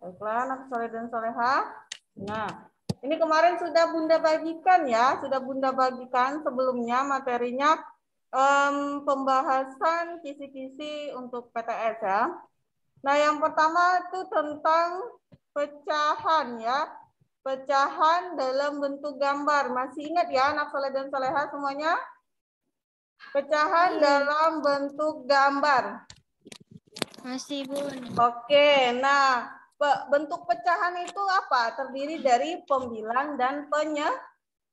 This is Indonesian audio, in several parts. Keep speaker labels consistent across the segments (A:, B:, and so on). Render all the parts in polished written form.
A: Baiklah, anak soleh dan soleha. Nah, ini kemarin sudah Bunda bagikan ya, sudah Bunda bagikan sebelumnya materinya pembahasan kisi-kisi untuk PTS ya. Nah, yang pertama itu tentang pecahan ya. Pecahan dalam bentuk gambar. Masih ingat ya anak soleh dan soleha semuanya? Pecahan dalam bentuk gambar.
B: Masih, Bun.
A: Oke, nah bentuk pecahan itu apa? Terdiri dari pembilang dan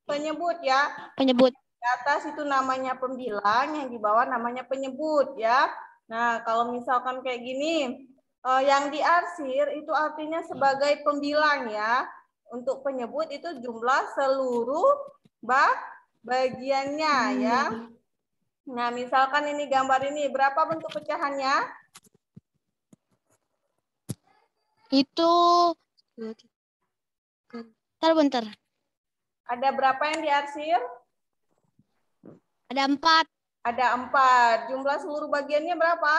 A: penyebut ya.
B: Penyebut.
A: Di atas itu namanya pembilang, yang di bawah namanya penyebut ya. Nah, kalau misalkan kayak gini, yang diarsir itu artinya sebagai pembilang ya. Untuk penyebut itu jumlah seluruh bagiannya ya. Nah, misalkan ini gambar ini, berapa bentuk pecahannya?
B: Itu bentar.
A: Ada berapa yang diarsir?
B: Ada 4.
A: Ada 4. Jumlah seluruh bagiannya berapa?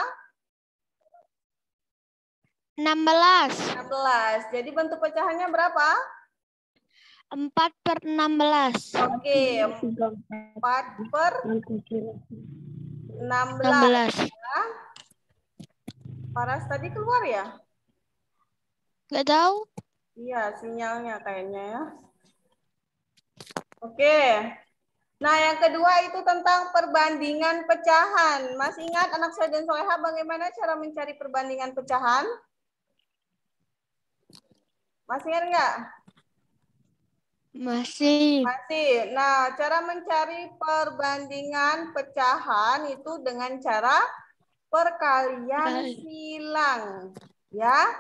B: 16.
A: 16. Jadi bentuk pecahannya berapa?
B: 4/16.
A: Oke, 4/16. Ya. Paras tadi keluar ya?
B: Nggak tahu.
A: Iya, sinyalnya kayaknya ya. Oke. Nah, yang kedua itu tentang perbandingan pecahan. Masih ingat anak saya dan soleha bagaimana cara mencari perbandingan pecahan? Masih ingat nggak?
B: Masih.
A: Masih. Nah, cara mencari perbandingan pecahan itu dengan cara perkalian silang. Ya,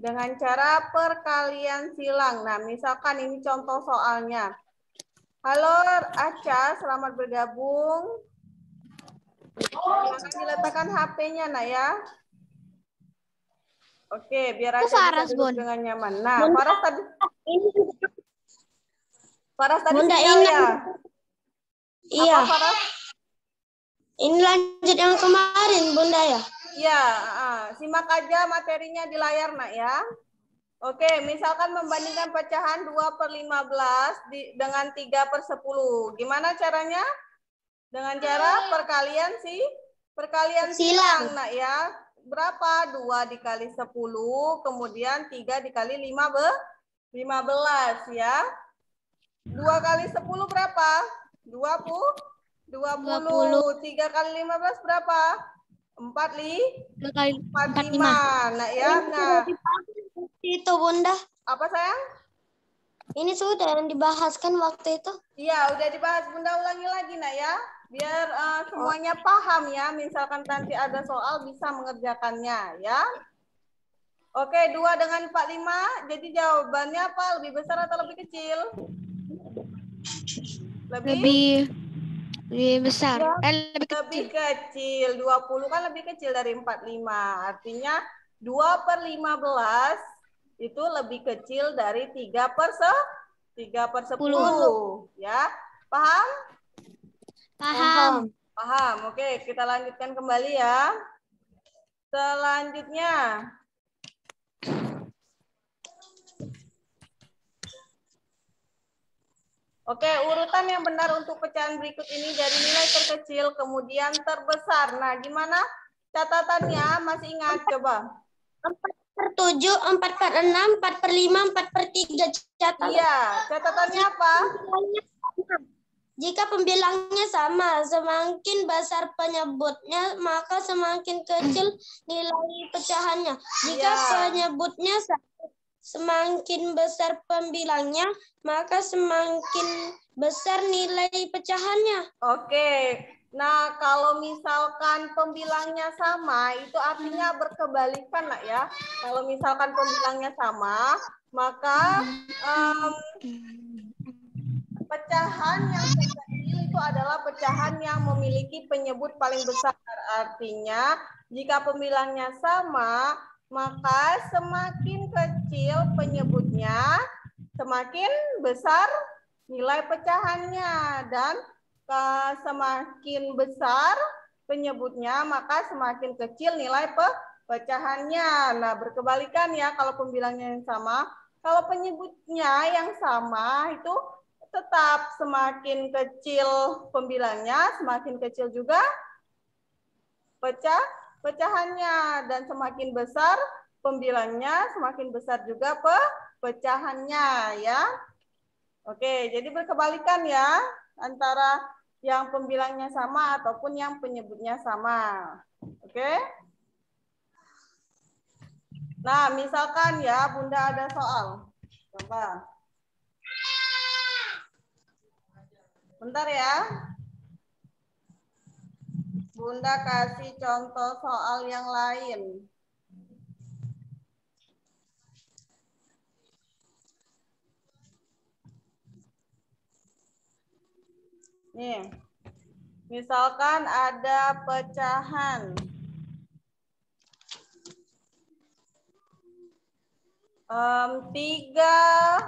A: dengan cara perkalian silang. Nah, misalkan ini contoh soalnya. Halo Aca, selamat bergabung. Silakan diletakkan HP-nya, nak ya. Oke, biar Aca bisa duduk dengan nyaman. Nah, Faras tadi
C: Bunda,
A: sinyalnya.
C: Iya.
A: Apa, Faras?
C: Ini lanjut yang kemarin, Bunda ya?
A: Iya, simak aja materinya di layar, nak ya. Oke, misalkan membandingkan pecahan 2/15 dengan 3/10. Gimana caranya? Dengan cara perkalian silang, nak ya. Berapa? 2 dikali 10, kemudian 3 dikali 15 ya. 2 kali 10 berapa? 20. 3 kali 15 berapa? 45. Nah ya, nah.
C: Itu Bunda.
A: Apa sayang?
C: Ini sudah yang dibahaskan waktu itu.
A: Iya, udah dibahas. Bunda ulangi lagi, nak ya. Biar semuanya paham ya. Misalkan nanti ada soal bisa mengerjakannya ya. Oke, 2 dengan 45. Jadi jawabannya apa? Lebih besar atau lebih kecil?
B: Lebih besar.
A: Lebih kecil. 20 kan lebih kecil dari 45. Artinya 2/15 itu lebih kecil dari 3/10. Ya. Paham?
B: Paham.
A: Paham. Oke, kita lanjutkan kembali ya. Selanjutnya. Oke, urutan yang benar untuk pecahan berikut ini dari nilai terkecil kemudian terbesar. Nah, gimana catatannya? Masih ingat? Coba.
C: 4/7, 4/6, 4/5, 4/3. Catatan.
A: Iya, catatannya apa?
C: Jika pembilangnya sama, semakin besar penyebutnya, maka semakin kecil nilai pecahannya. Jika penyebutnya semakin besar pembilangnya, maka semakin besar nilai pecahannya.
A: Oke. Nah, kalau misalkan pembilangnya sama, itu artinya berkebalikan, nak ya. Kalau misalkan pembilangnya sama, maka pecahan yang terkecil itu adalah pecahan yang memiliki penyebut paling besar. Artinya, jika pembilangnya sama, maka semakin kecil penyebutnya, semakin besar nilai pecahannya. Dan semakin besar penyebutnya, maka semakin kecil nilai pecahannya. Nah, berkebalikan ya kalau pembilangnya yang sama. Kalau penyebutnya yang sama itu tetap semakin kecil pembilangnya, semakin kecil juga pecahannya, dan semakin besar pembilangnya, semakin besar juga pecahannya ya. Oke, jadi berkebalikan ya antara yang pembilangnya sama ataupun yang penyebutnya sama. Oke. Nah, misalkan ya Bunda ada soal. Coba. Bentar ya. Bunda kasih contoh soal yang lain. Nih, misalkan ada pecahan 3/5.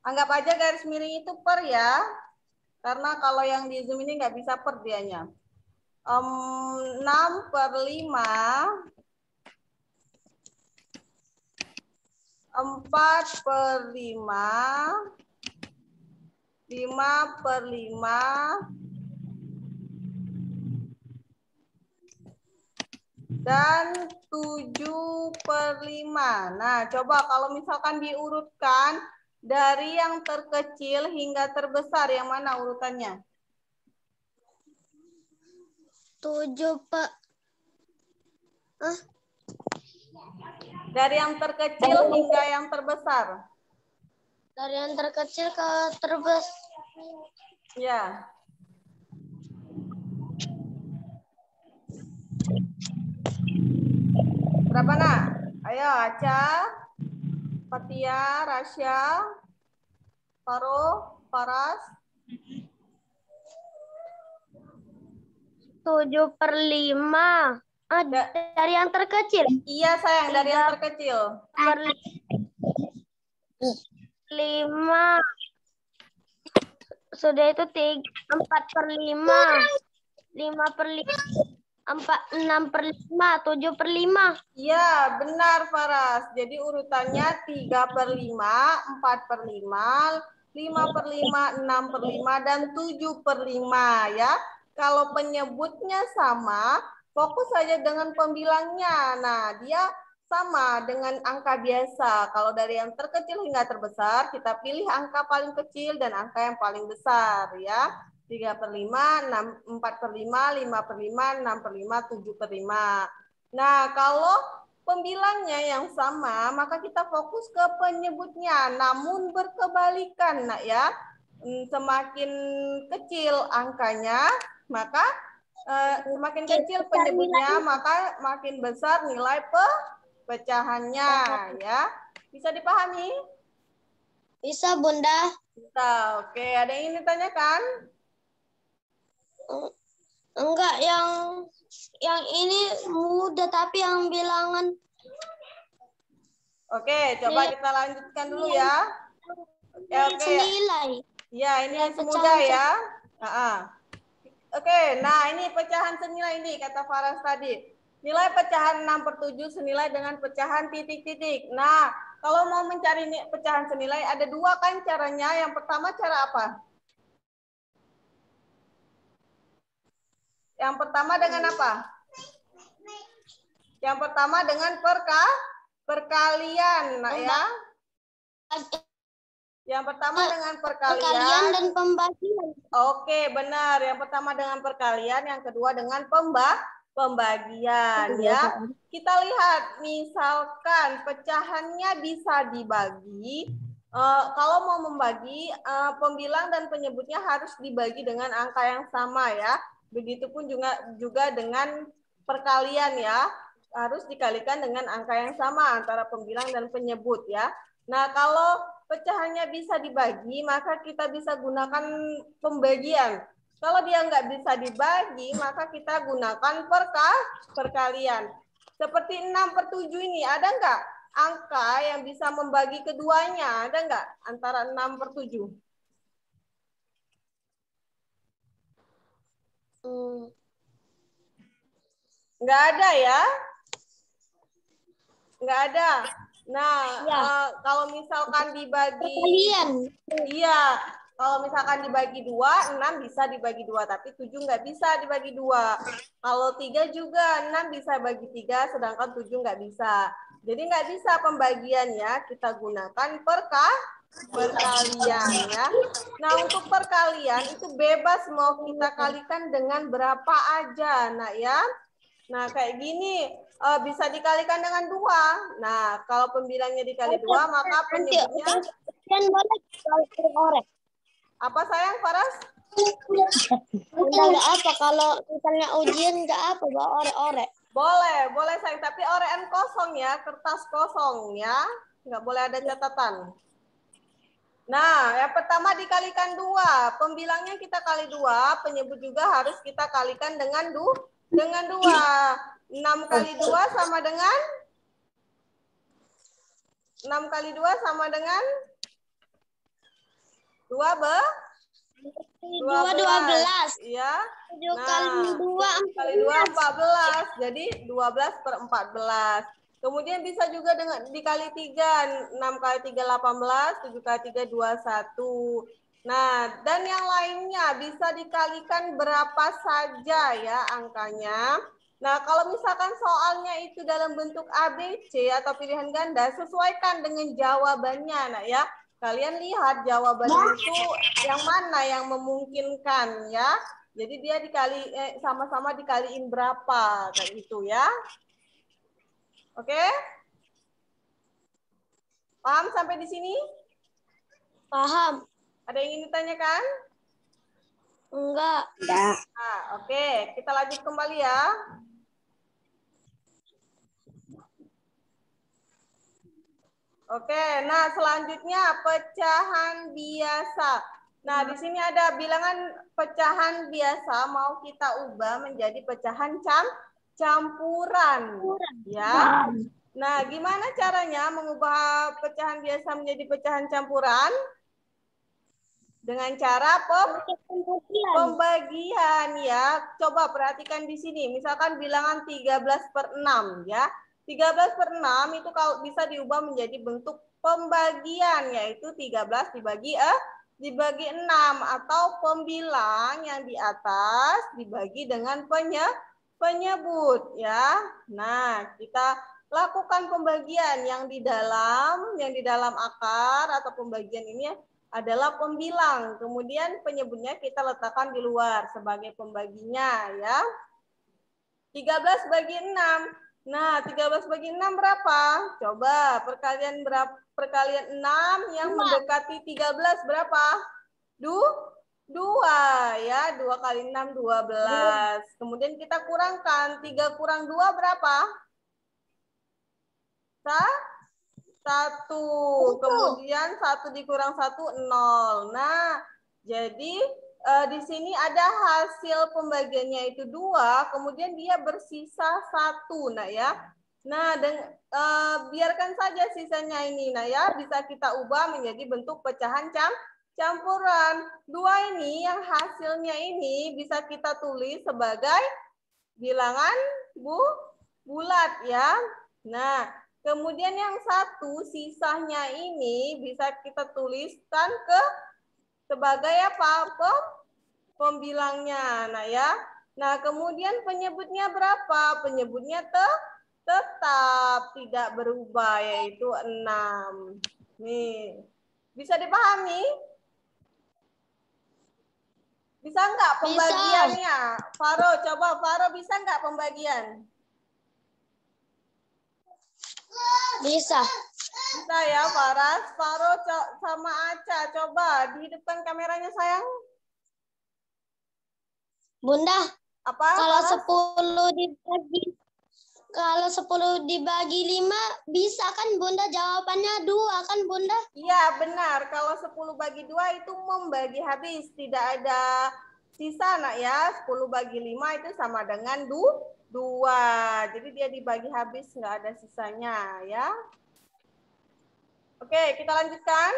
A: Anggap aja garis miring itu per ya. Karena kalau yang di Zoom ini nggak bisa per dianya. 6/5, 4/5, 5/5, dan 7/5. Nah, coba kalau misalkan diurutkan dari yang terkecil hingga terbesar, yang mana urutannya?
C: 7 Pak.
A: Dari yang terkecil hingga yang terbesar.
C: Dari yang terkecil ke terbesar.
A: Ya. Berapa nak? Ayo Aca, Fatia, Rasya, Faro, Faras.
C: 7/5. Dari yang terkecil.
A: Iya sayang, dari yang terkecil.
C: 5. Sudah itu 4/5. 5/5. 6/5. 7/5.
A: Iya, benar Faras. Jadi urutannya 3/5, 4/5, 5/5, 6/5, dan 7/5 ya. Kalau penyebutnya sama, fokus saja dengan pembilangnya. Nah, dia sama dengan angka biasa. Kalau dari yang terkecil hingga terbesar, kita pilih angka paling kecil dan angka yang paling besar ya. 3/5, 4/5, 5/5, 6/5, 7/5. Nah, kalau pembilangnya yang sama, maka kita fokus ke penyebutnya. Namun berkebalikan, nak ya. Semakin kecil angkanya, maka semakin kecil penyebutnya, maka makin besar nilai pecahannya, ya. Bisa dipahami?
C: Bisa, Bunda.
A: Bisa. Oke, ada yang ingin ditanyakan?
C: Enggak, yang ini mudah, tapi yang bilangan.
A: Oke, coba kita lanjutkan dulu ya. Oke.
C: Senilai.
A: Ya, ini yang semudah ya. Oke, nah ini pecahan senilai ini kata Faras tadi. Nilai pecahan 6/7 senilai dengan pecahan titik-titik. Nah, kalau mau mencari pecahan senilai ada dua kan caranya. Yang pertama cara apa? Yang pertama dengan apa? Yang pertama dengan perkalian, nah ya. Yang pertama dengan
C: perkalian dan pembagian.
A: Oke, benar. Yang pertama dengan perkalian, yang kedua dengan pembagian ya. Kita lihat misalkan pecahannya bisa dibagi. Kalau mau membagi, pembilang dan penyebutnya harus dibagi dengan angka yang sama ya. Begitupun juga dengan perkalian ya. Harus dikalikan dengan angka yang sama antara pembilang dan penyebut ya. Nah, kalau pecahannya bisa dibagi, maka kita bisa gunakan pembagian. Kalau dia nggak bisa dibagi, maka kita gunakan perkalian. Seperti 6/7 ini, ada nggak angka yang bisa membagi keduanya? Ada nggak antara 6/7? Nggak ada ya? Nggak ada. Nah,
C: Ya.
A: kalau misalkan dibagi,
C: Perkalian.
A: iya, kalau misalkan dibagi 2, 6 bisa dibagi 2, tapi 7 nggak bisa dibagi 2. Kalau 3 juga, 6 bisa bagi 3, sedangkan 7 nggak bisa. Jadi nggak bisa pembagiannya, kita gunakan perkalian ya. Nah, untuk perkalian itu bebas mau kita kalikan dengan berapa aja, nah ya. Nah, kayak gini, bisa dikalikan dengan 2. Nah, kalau pembilangnya dikali 2, maka
C: Nanti
A: penyebutnya
C: ujian boleh kalau orek.
A: apa sayang, Faras?
C: Udah nggak apa kalau misalnya ujian nggak apa bawa orek-orek.
A: Boleh sayang, tapi orekan kosong ya, kertas kosong ya. Nggak boleh ada catatan. Nah, yang pertama dikalikan 2. Pembilangnya kita kali 2, penyebut juga harus kita kalikan dengan 2. 6 kali 2 sama dengan 6 kali 2 sama dengan 12. Ya.
C: 7 kali 2
A: kali 2 14. Jadi 12/14. Kemudian bisa juga dengan dikali 3. 6 kali 3 18, 7 kali 3 21. Nah, dan yang lainnya bisa dikalikan berapa saja ya angkanya. Nah, kalau misalkan soalnya itu dalam bentuk ABC atau pilihan ganda, sesuaikan dengan jawabannya, nah ya. Kalian lihat jawabannya itu yang mana yang memungkinkan ya. Jadi dia dikali sama-sama dikaliin berapa kayak gitu ya. Oke? Paham sampai di sini?
C: Paham?
A: Ada yang ingin ditanyakan?
C: Enggak.
A: Nah, oke, kita lanjut kembali ya. Oke, nah selanjutnya pecahan biasa. Nah, di sini ada bilangan pecahan biasa mau kita ubah menjadi pecahan campuran. Ya. Nah, gimana caranya mengubah pecahan biasa menjadi pecahan campuran? Dengan cara pembagian ya. Coba perhatikan di sini. Misalkan bilangan 13/6 ya. 13/6 itu kalau bisa diubah menjadi bentuk pembagian, yaitu 13 dibagi 6 atau pembilang yang di atas dibagi dengan penyebut ya. Nah, kita lakukan pembagian yang di dalam akar atau pembagian ini adalah pembilang. Kemudian penyebutnya kita letakkan di luar sebagai pembaginya ya. 13 bagi 6. Nah, 13 bagi 6 berapa? Coba perkalian 6 yang mendekati 13 berapa? 2 ya. 2 kali 6 12. Kemudian kita kurangkan 3 kurang 2 berapa? 1. Kemudian 1 dikurang 1 0. Nah, jadi di sini ada hasil pembagiannya itu 2, kemudian dia bersisa 1. Nah ya. Nah, biarkan saja sisanya ini. Nah ya, bisa kita ubah menjadi bentuk pecahan campuran. 2 ini yang hasilnya ini bisa kita tulis sebagai bilangan bulat ya. Nah, kemudian yang 1 sisanya ini bisa kita tuliskan sebagai apa? Pembilangnya. Nah ya. Nah, kemudian penyebutnya berapa? Penyebutnya tetap tidak berubah, yaitu 6. Nih. Bisa dipahami? Bisa nggak pembagiannya? Faro, coba Faro bisa nggak pembagian?
C: Bisa.
A: Bisa ya, Faras. Faro sama Aca, coba dihidupkan kameranya sayang.
C: Bunda,
A: Apa?
C: kalau
A: Faras?
C: 10 dibagi 5 bisa kan Bunda? Jawabannya 2 kan Bunda?
A: Iya, benar. Kalau 10 bagi 2 itu membagi habis, tidak ada sisa nak ya. 10 bagi 5 itu sama dengan 2. Jadi dia dibagi habis, nggak ada sisanya ya. Oke, kita lanjutkan.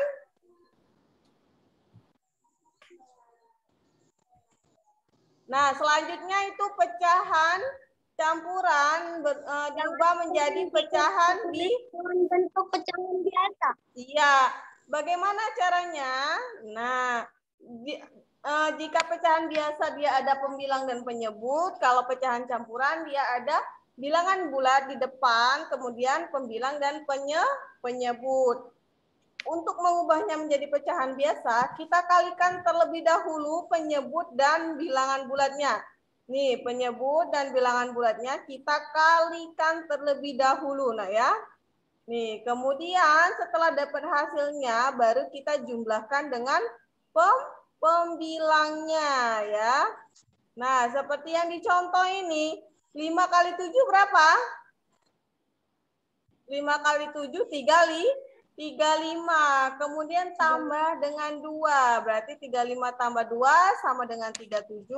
A: Nah, selanjutnya itu pecahan campuran diubah menjadi pecahan di
C: bentuk pecahan biasa.
A: Iya, bagaimana caranya? Nah, jika pecahan biasa dia ada pembilang dan penyebut, kalau pecahan campuran dia ada bilangan bulat di depan, kemudian pembilang dan penyebut. Untuk mengubahnya menjadi pecahan biasa, kita kalikan terlebih dahulu penyebut dan bilangan bulatnya. Nih, penyebut dan bilangan bulatnya kita kalikan terlebih dahulu, nah ya. Nih, kemudian setelah dapat hasilnya, baru kita jumlahkan dengan pembilangnya ya. Nah, seperti yang dicontoh ini, 5 kali 7 berapa? 5 kali 7, 35. Kemudian tambah dengan 2. Berarti 35 tambah 2 sama dengan 37.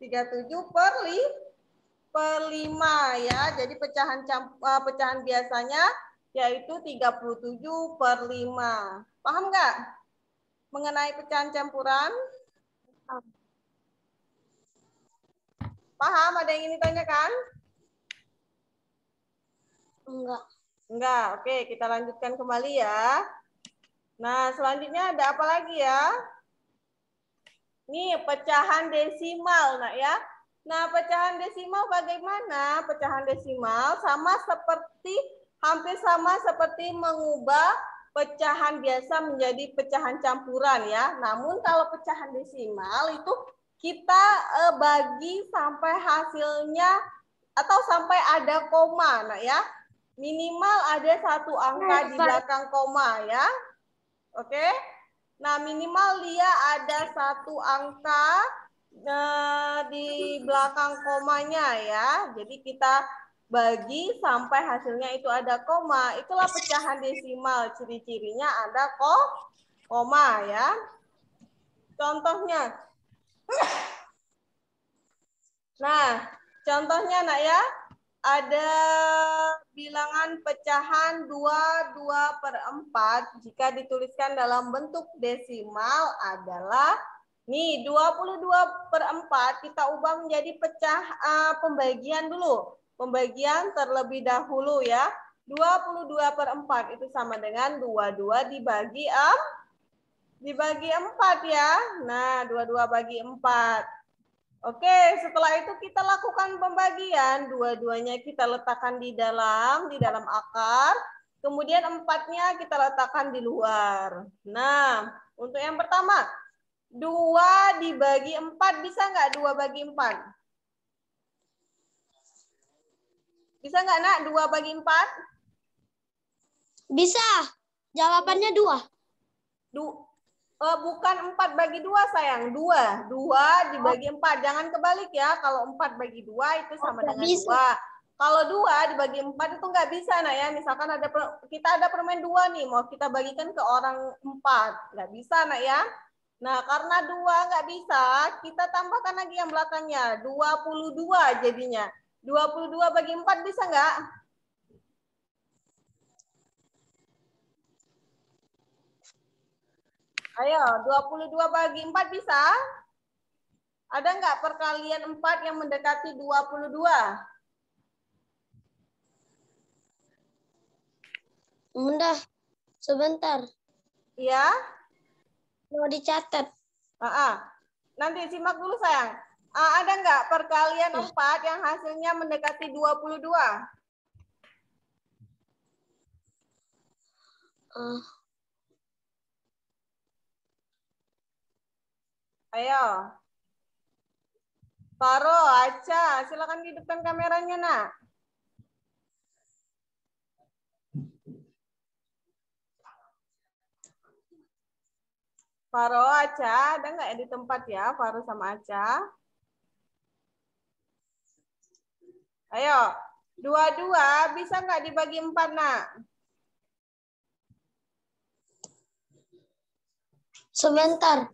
A: 37 per 5 ya. Jadi pecahan biasanya yaitu 37 per 5. Paham nggak mengenai pecahan campuran? Paham? Ada yang ingin ditanyakan?
C: Enggak.
A: Enggak. Oke, kita lanjutkan kembali ya. Nah, selanjutnya ada apa lagi ya? Nih, pecahan desimal, nak ya. Nah, pecahan desimal bagaimana? Pecahan desimal hampir sama seperti mengubah pecahan biasa menjadi pecahan campuran ya. Namun kalau pecahan desimal itu kita bagi sampai hasilnya atau sampai ada koma, nak ya. Minimal ada satu angka di belakang koma ya. Oke. Nah, minimal dia ada satu angka di belakang komanya ya. Jadi kita bagi sampai hasilnya itu ada koma. Itulah pecahan desimal. Ciri-cirinya ada koma ya. Contohnya. Nah, contohnya nak ya. Ada bilangan pecahan 22 per 4 jika dituliskan dalam bentuk desimal adalah nih 22 per 4 kita ubah menjadi pembagian dulu. Pembagian terlebih dahulu ya. 22 per 4 itu sama dengan 22 dibagi 4 ya. Nah, 22 bagi 4. Oke, setelah itu kita lakukan pembagian. Dua-duanya kita letakkan di dalam akar. Kemudian 4-nya kita letakkan di luar. Nah, untuk yang pertama, 2 dibagi 4 bisa nggak 2 bagi 4? Bisa nggak nak 2 bagi 4?
C: Bisa. Jawabannya 2.
A: Bukan 4 bagi 2 sayang, 2 dibagi 4, jangan kebalik ya. Kalau 4 bagi 2 itu sama dengan 2. Kalau 2 dibagi 4 itu nggak bisa nak ya. Misalkan kita ada permen 2 nih, mau kita bagikan ke orang 4, nggak bisa nak ya. Nah, karena 2 nggak bisa, kita tambahkan lagi yang belakangnya, 22 jadinya. 22 bagi 4 bisa nggak? Ayo, 22 bagi 4 bisa? Ada nggak perkalian 4 yang mendekati 22?
C: Bunda, sebentar.
A: Iya?
C: Mau dicatat.
A: Nanti simak dulu sayang. Ada nggak perkalian 4 yang hasilnya mendekati 22? Ayo. Faro, Aca, silakan hidupkan kameranya, nak. Faro, Aca, ada nggak di tempat ya, Faro sama Aca? Ayo, 22 bisa nggak dibagi 4, nak?
C: Sebentar.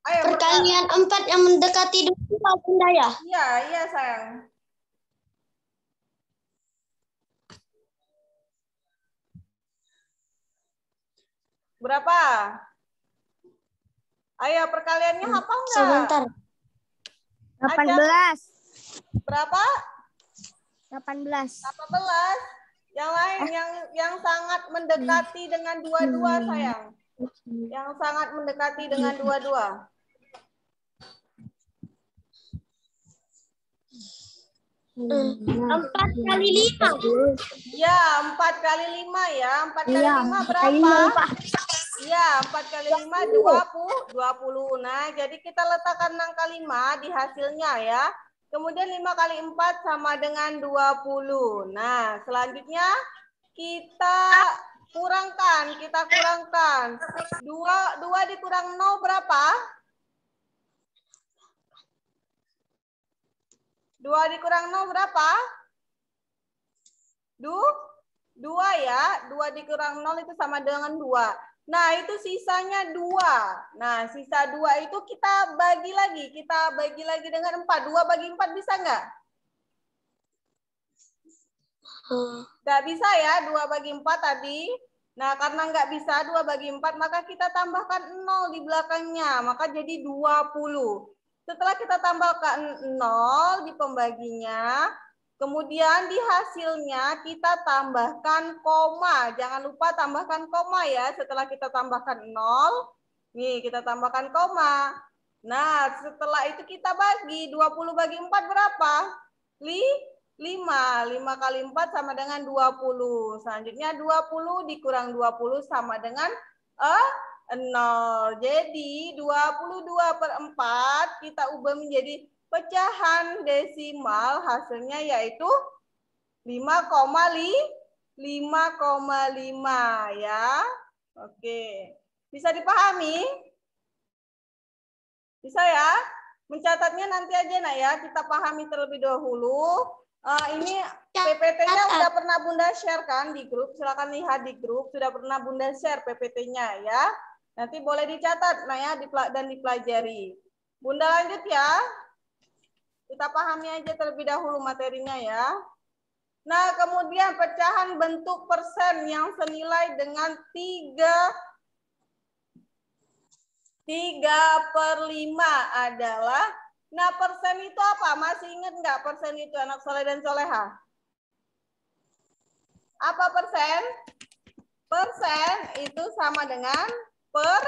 A: Ayo,
C: perkalian 4 yang mendekati 22 Bunda ya?
A: Iya sayang. Berapa? Ayo perkaliannya hafal nggak?
C: Sebentar.
B: 18.
A: Berapa?
B: 18.
A: 18. Yang lain yang sangat mendekati dengan 22 sayang. Yang sangat mendekati dengan 22.
C: 4 kali 5.
A: Ya, 4 kali 5 ya. 4 kali 5 berapa? Ya, 4 kali 5 20. Nah, jadi kita letakkan angka 5 di hasilnya ya. Kemudian 5 kali 4 sama dengan 20. Nah, selanjutnya kita kurangkan. 2 dikurang 0 berapa? 2 dikurang 0 berapa? 2 ya. 2 dikurang 0 itu sama dengan 2. Nah, itu sisanya 2. Nah, sisa 2 itu kita bagi lagi. Kita bagi lagi dengan 4. 2 bagi 4 bisa nggak? Nggak bisa ya, 2 bagi 4 tadi. Nah, karena nggak bisa 2 bagi 4, maka kita tambahkan 0 di belakangnya. Maka jadi 20. Setelah kita tambahkan 0 di pembaginya, kemudian di hasilnya kita tambahkan koma. Jangan lupa tambahkan koma ya. Setelah kita tambahkan 0, nih kita tambahkan koma. Nah, setelah itu kita bagi. 20 bagi 4 berapa? 5. 5 kali 4 sama dengan 20. Selanjutnya 20 dikurang 20 sama dengan 0. Jadi 22/4 kita ubah menjadi pecahan desimal, hasilnya yaitu 5,5 ya. Oke. Bisa dipahami? Bisa ya? Mencatatnya nanti aja nak ya, kita pahami terlebih dahulu. Ini PPT-nya udah pernah Bunda share kan di grup? Silakan lihat di grup, sudah pernah Bunda share PPT-nya ya. Nanti boleh dicatat nah ya dan dipelajari. Bunda lanjut ya. Kita pahami aja terlebih dahulu materinya ya. Nah, kemudian pecahan bentuk persen yang senilai dengan 3/5 adalah, nah persen itu apa? Masih ingat nggak persen itu anak soleh dan soleha? Apa persen? Persen itu sama dengan per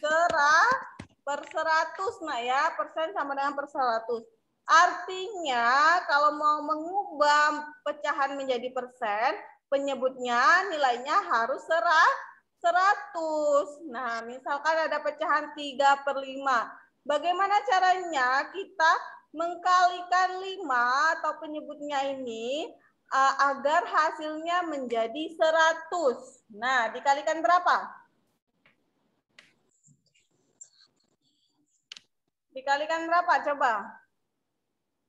A: 100 nah ya, persen sama dengan per 100. Artinya kalau mau mengubah pecahan menjadi persen, penyebutnya nilainya harus 100. Nah, misalkan ada pecahan 3/5. Bagaimana caranya kita mengkalikan 5 atau penyebutnya ini agar hasilnya menjadi 100. Nah, dikalikan berapa? Dikalikan berapa coba?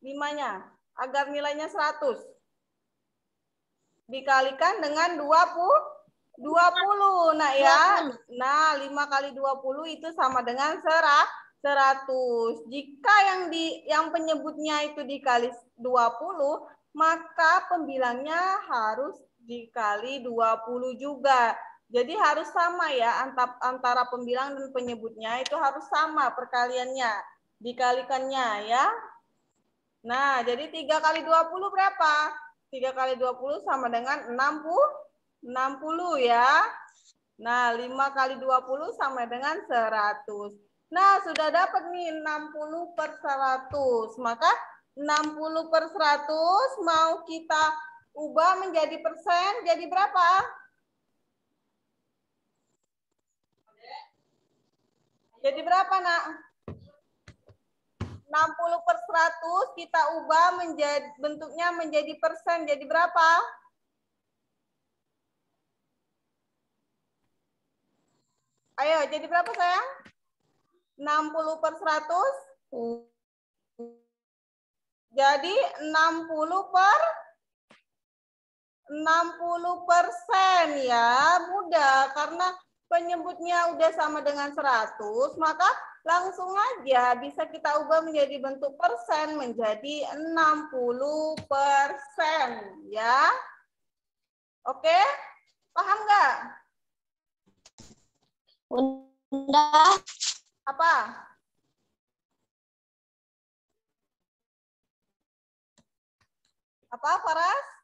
A: 5-nya agar nilainya 100. Dikalikan dengan 20. Nah ya. Nah, 5 kali 20 itu sama dengan 100. Jika yang penyebutnya itu dikali 20, maka pembilangnya harus dikali 20 juga. Jadi harus sama ya, antara pembilang dan penyebutnya itu harus sama perkaliannya, dikalikannya ya. Nah, jadi 3 kali 20 berapa? 3 kali 20 sama dengan 60 ya. Nah, 5 kali 20 sama dengan 100. Nah, sudah dapat nih 60/100. Maka 60/100 mau kita ubah menjadi persen, jadi berapa? Jadi berapa, Nak? 60/100 kita ubah bentuknya menjadi persen, jadi berapa? Ayo, jadi berapa sayang? 60/100? Jadi 60% ya. Mudah, karena penyebutnya udah sama dengan 100, maka langsung aja bisa kita ubah menjadi bentuk persen menjadi 60% ya. Oke? Paham nggak?
C: Udah.
A: Apa? Apa, Faras?